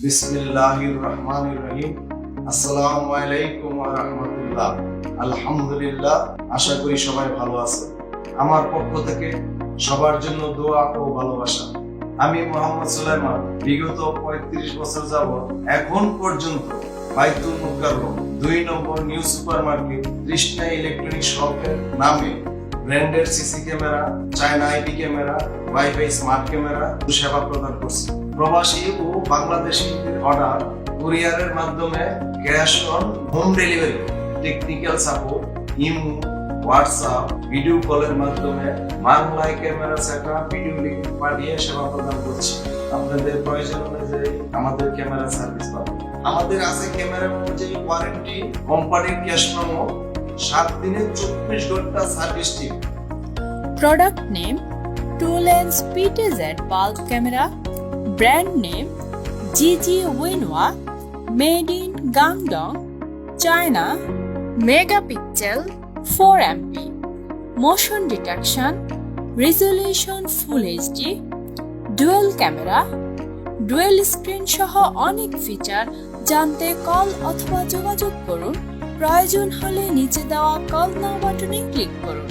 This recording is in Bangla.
বিসমিল্লাহির রহমানির রহিম। আসসালামু আলাইকুম ওয়া রাহমাতুল্লাহ। আলহামদুলিল্লাহ, আশা করি সবাই ভালো আছেন। আমার পক্ষ থেকে সবার জন্য দোয়া ও ভালোবাসা। আমি মোহাম্মদ সুলাইমান বিগত ৩৫ বছর যাবত এখন পর্যন্ত বাইতুল মুকাররম ২ নম্বর নিউ সুপার মার্কেট তৃষ্ণা ইলেকট্রনিক শপের নামে ব্র্যান্ডের CC camera, China IP camera, wifi smart camera সেবা প্রদান করছি। প্রবাসী ও বাংলাদেশিদের অর্ডার কুরিয়ারের মাধ্যমে cash on home delivery, technical support, imo, WhatsApp, video কলের মাধ্যমে বাংলায় ক্যামেরা সেটআপ, ভিডিও লিংক পাঠিয়ে সেবা প্রদান করছি। আপনাদের প্রয়োজন অনুযায়ী আমাদের ক্যামেরা সার্ভিস পাবেন। আমাদের আছে ক্যামেরা অনুযায়ী ওয়ারেন্টি, কোম্পানির ক্যাশ মেমো, 7 দিনের 24 ঘন্টা service team. Product name 2-lens PTZ bulb camera. Brand name GG Winwa. Made in Guangdong, China. Megapixel 4 MP. Motion detection. Resolution Full HD. Dual camera. Dual screen সহ অনেক ফিচার জানতে কল অথবা যোগাযোগ করুন। প্রয়োজন হলে নিচে দেওয়া কল নাও বাটনে ক্লিক করুন।